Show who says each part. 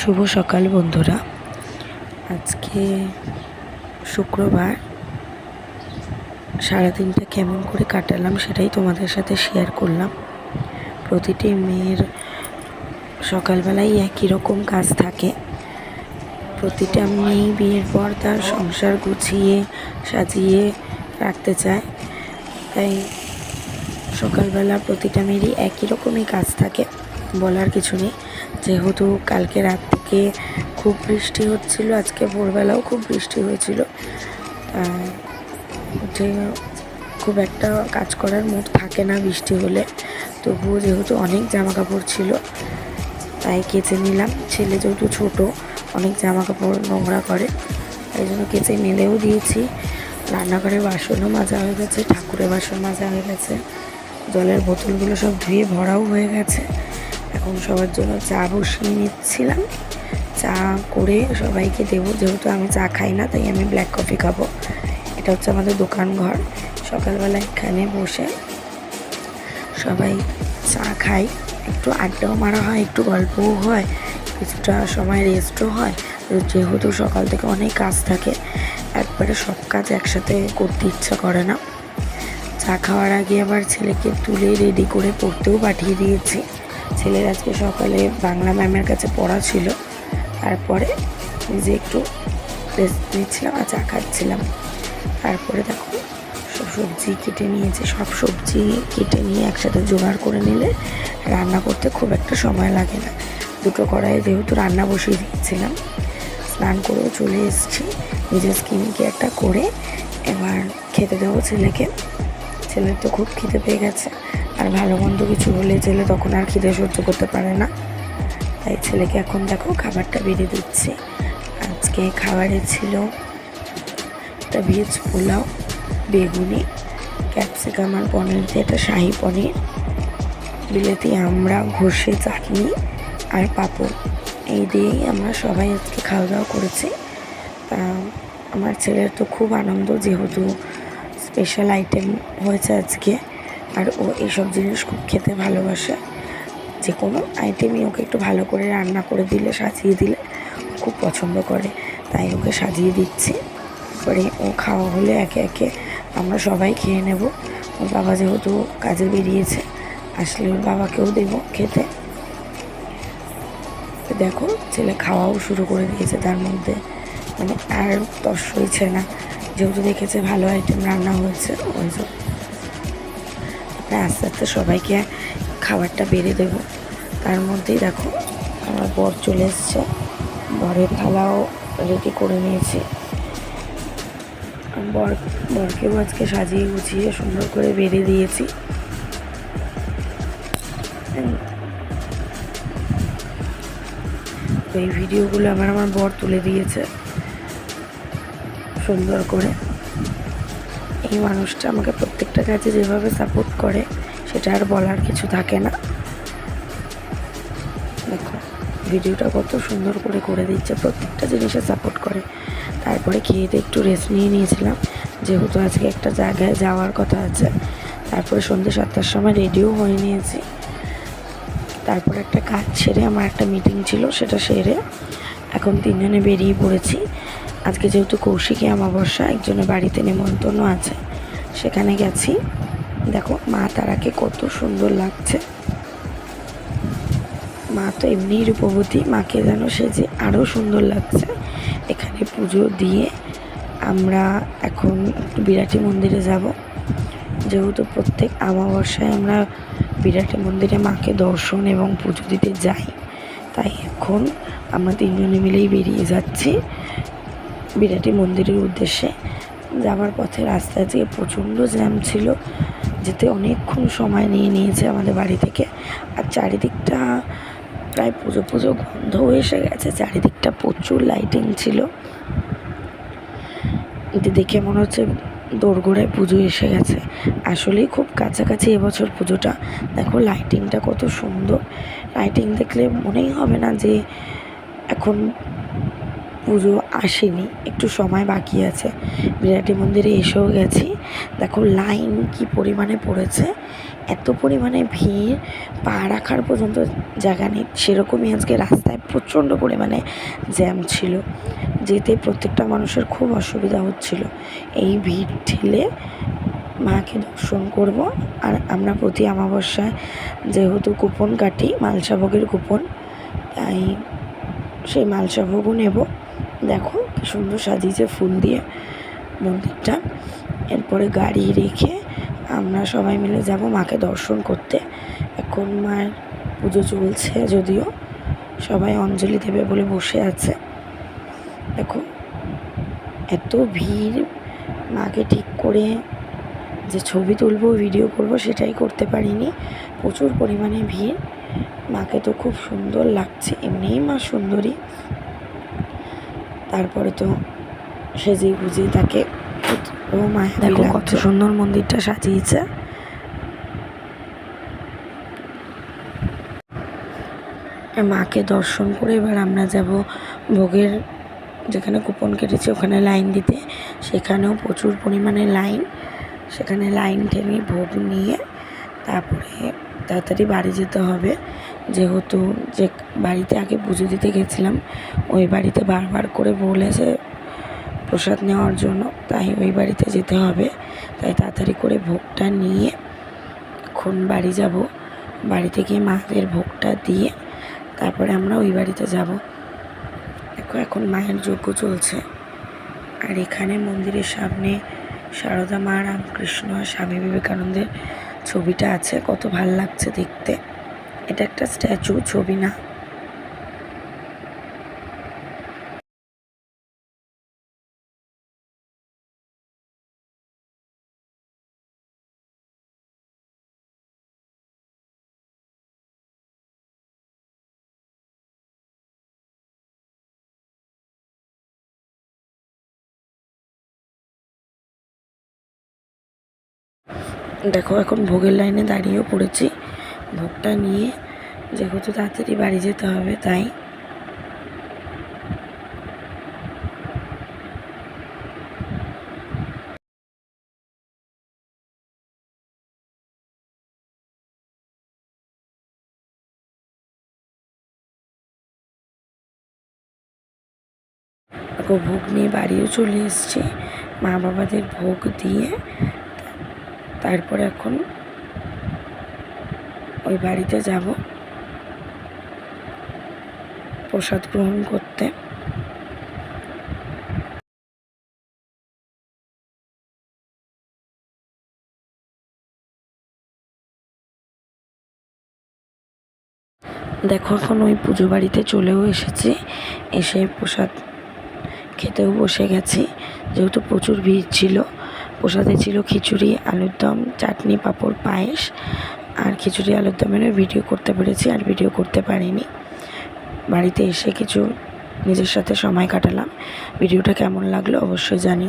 Speaker 1: শুভ সকাল বন্ধুরা। আজকে শুক্রবার, সারাদিনটা কেমন করে কাটালাম সেটাই তোমাদের সাথে শেয়ার করলাম। প্রতিটি মেয়ের সকালবেলায় একই রকম কাজ থাকে। প্রতিটা মেয়ে বিয়ের পর তার সংসার গুছিয়ে সাজিয়ে রাখতে চায়, তাই সকালবেলা প্রতিটা মেয়েরই একই রকমই কাজ থাকে, বলার কিছু নেই। যেহেতু কালকে রাত থেকে খুব বৃষ্টি হচ্ছিল, আজকে ভোরবেলাও খুব বৃষ্টি হয়েছিল, যে খুব একটা কাজ করার মুড থাকে না বৃষ্টি হলে। তবুও যেহেতু অনেক জামা কাপড় ছিল তাই কেচে নিলাম। ছেলে যেহেতু ছোটো, অনেক জামা কাপড় নোংরা করে, তাই জন্য কেচে মেলেও দিয়েছি। রান্নাঘরে বাসনও মাজা হয়ে গেছে, ঠাকুরের বাসন মাজা হয়ে গেছে, জলের বোতলগুলো সব ধুয়ে ভরাও হয়ে গেছে। এখন সবার জন্য চা বসিয়ে নিচ্ছিলাম। চা করে সবাইকে দেবো, যেহেতু আমি চা খাই না তাই আমি ব্ল্যাক কফি খাবো। এটা হচ্ছে আমাদের দোকান ঘর। সকালবেলা এখানে বসে সবাই চা খাই, একটু আড্ডাও মারা হয়, একটু গল্পও হয়, কিছুটা সময় রেস্টও হয়। যেহেতু সকাল থেকে অনেক কাজ থাকে, একবারে সব কাজ একসাথে করতে ইচ্ছা করে না। চা খাওয়ার আগে আবার ছেলেকে তুলে রেডি করে পড়তেও পাঠিয়ে দিয়েছি। ছেলের আজকে সকালে বাংলা ম্যামের কাছে পড়া ছিল, তারপরে নিজে একটু রেস্ট নিচ্ছিলাম আর চা খাচ্ছিলাম। তারপরে দেখো সব সবজি কেটে নিয়েছি। সব সবজি কেটে নিয়ে একসাথে জোগাড় করে নিলে রান্না করতে খুব একটা সময় লাগে না। দুটো কড়াইয়ে যেহেতু রান্না বসিয়ে দিয়েছিলাম, স্নান করেও চলে এসেছি, নিজের স্কিন কেয়ারটা করে এবার খেতে দেবো ছেলেকে। ছেলের তো খুব খিদে পেয়ে গেছে, আর ভালো মন্দ কিছু হলে ছেলে তখন আর খিদে সহ্য করতে পারে না, তাই ছেলেকে এখন দেখো খাবারটা বেড়ে দিচ্ছি। আজকে খাবারে ছিল একটা ভেজ পোলাও, বেগুনি, ক্যাপসিকাম আর পনির দিয়ে একটা শাহি পনির, বিলেতি আমড়া, ঘষে চাটনি আর পাঁপড়। এই দিয়েই আমরা সবাই আজকে খাওয়া দাওয়া করেছি। তা আমার ছেলের তো খুব আনন্দ, যেহেতু স্পেশাল আইটেম হয়েছে আজকে, আর ও এইসব জিনিস খুব খেতে ভালোবাসে। যে কোনো আইটেমই ওকে একটু ভালো করে রান্না করে দিলে, সাজিয়ে দিলে খুব পছন্দ করে, তাই ওকে সাজিয়ে দিচ্ছি। পরে ও খাওয়া হলে একে একে আমরা সবাই খেয়ে নেব। ওর বাবা যেহেতু কাজে বেরিয়েছে, আসলে ওর বাবাকেও দেবো খেতে। দেখো ছেলে খাওয়াও শুরু করে দিয়েছে, তার মধ্যে মানে আর তস হয়েছে না, যেহেতু দেখেছে ভালো আইটেম রান্না হয়েছে। ওই জন্য আস্তে আস্তে সবাইকে খাবারটা বেড়ে দেবো। তার মধ্যেই দেখো আমার বর চলে এসছে, বরের থালাও রেডি করে নিয়েছি। বরকেও আজকে সাজিয়ে গুছিয়ে সুন্দর করে বেড়ে দিয়েছি। তো এই ভিডিওগুলো আমার বর তুলে দিয়েছে সুন্দর করে। এই মানুষটা আমাকে প্রত্যেকটা কাজে যেভাবে সাপোর্ট করে সেটা আর বলার কিছু থাকে না। দেখো ভিডিওটা কত সুন্দর করে করে দিচ্ছে, প্রত্যেকটা জিনিসে সাপোর্ট করে। তারপরে খেয়ে দিয়ে একটু রেস্ট নিয়ে নিয়েছিলাম, যেহেতু আজকে একটা জায়গায় যাওয়ার কথা আছে। তারপরে সন্ধ্যে 7টার সময় রেডিও হয়ে নিয়েছি। তারপর একটা কাজ সেরে, আমার একটা মিটিং ছিল, সেটা সেরে এখন তিনজনে বেরিয়ে পড়েছি। আজকে যেহেতু কৌশিকী অমাবস্যা, একজনের বাড়িতে নেমন্তন্ন আছে, সেখানে গেছি। দেখো মা তারাকে কত সুন্দর লাগছে। মা তো এমনিই রূপবতী, মাকে যেন সেজে আরও সুন্দর লাগছে। এখানে পুজো দিয়ে আমরা এখন একটু বিরাটি মন্দিরে যাব। যেহেতু প্রত্যেক অমাবস্যায় আমরা বিরাটি মন্দিরে মাকে দর্শন এবং পুজো দিতে যাই, তাই এখন আমরা তিনজনে মিলেই বেরিয়ে যাচ্ছি বিরাটি মন্দিরের উদ্দেশ্যে। যাওয়ার পথে রাস্তায় যে প্রচণ্ড জ্যাম ছিল, যেতে অনেকক্ষণ সময় নিয়েছে আমাদের বাড়ি থেকে। আর চারিদিকটা প্রায় পুজো পুজো গন্ধও এসে গেছে, চারিদিকটা প্রচুর লাইটিং ছিল। এতে দেখে মনে হচ্ছে দোরগোড়ায় পুজো এসে গেছে। আসলেই খুব কাছাকাছি এবছর পুজোটা। দেখো লাইটিংটা কত সুন্দর, লাইটিং দেখলে মনেই হবে না যে এখন পুজো আসেনি, একটু সময় বাকি আছে। বিরাটি মন্দিরে এসেও গেছি। দেখো লাইন কি পরিমাণে পড়েছে, এত পরিমাণে ভিড়, পা রাখার পর্যন্ত জায়গা নেই, সেরকমই আজকে রাস্তায় প্রচণ্ড পরিমাণে জ্যাম ছিল, যেতে প্রত্যেকটা মানুষের খুব অসুবিধা হচ্ছিল। এই ভিড় ঠেলে মাকে দর্শন করব। আর আমরা প্রতি অমাবস্যায় যেহেতু কুপন কাটি, মালসাভোগের কুপন, তাই সেই মালসাভোগও নেব। দেখো কি সুন্দর সাজিয়েছে ফুল দিয়ে মন্দিরটা। এরপরে গাড়ি রেখে আমরা সবাই মিলে যাব মাকে দর্শন করতে। এখন মায়ের পুজো চলছে, যদিও সবাই অঞ্জলি দেবে বলে বসে আছে। দেখো এত ভিড়, মাকে ঠিক করে যে ছবি তুলবো, ভিডিও করব, সেটাই করতে পারিনি, প্রচুর পরিমাণে ভিড়। মাকে তো খুব সুন্দর লাগছে, এমনিই মা সুন্দরী, তারপরে তো সেজে গুজে তাকে ও মায়ের। দেখো কত সুন্দর মন্দিরটা সাজিয়েছে। মাকে দর্শন করে এবার আমরা যাব ভোগের, যেখানে কুপন কেটেছে ওখানে লাইন দিতে। সেখানেও প্রচুর পরিমাণে লাইন, সেখানে লাইন টেনে ভোগ নিয়ে তারপরে তাড়াতাড়ি বাড়ি যেতে হবে। যেহেতু যে বাড়িতে আগে পুজো দিতে গেছিলাম, ওই বাড়িতে বারবার করে বলেছে প্রসাদ নেওয়ার জন্য, তাই ওই বাড়িতে যেতে হবে। তাই তাড়াতাড়ি করে ভোগটা নিয়ে এখন বাড়ি যাব। বাড়িতে গিয়ে মাদের ভোগটা দিয়ে তারপরে আমরা ওই বাড়িতে যাব। দেখো এখন মায়ের যজ্ঞ চলছে, আর এখানে মন্দিরের সামনে সারদা মা, রামকৃষ্ণ আর স্বামী বিবেকানন্দের ছবিটা আছে। কত ভাল লাগছে দেখতে। এটা একটা স্ট্যাচু, ছবি না। দেখো এখন ভোগের লাইনে দাঁড়িয়েও পড়েছি। ভোগটা নিয়ে যেহেতু তাড়াতাড়ি বাড়ি যেতে হবে, তাই ভোগ নিয়ে বাড়িও চলে এসেছি। মা বাবাদের ভোগ দিয়ে তারপরে এখন ওই বাড়িতে যাব প্রসাদ গ্রহণ করতে। দেখো এখন ওই পুজো বাড়িতে চলেও এসেছি, এসে প্রসাদ খেতেও বসে গেছি। যেহেতু প্রচুর ভিড় ছিল, প্রসাদে ছিল খিচুড়ি, আলুর দম, চাটনি, পাঁপড়, পায়েস। আর খিচুড়ি আলুর দমেরও ভিডিও করতে পেরেছি, আর ভিডিও করতে পারিনি। বাড়িতে এসে কিছু নিজের সাথে সময় কাটালাম। ভিডিওটা কেমন লাগলো অবশ্যই জানিও।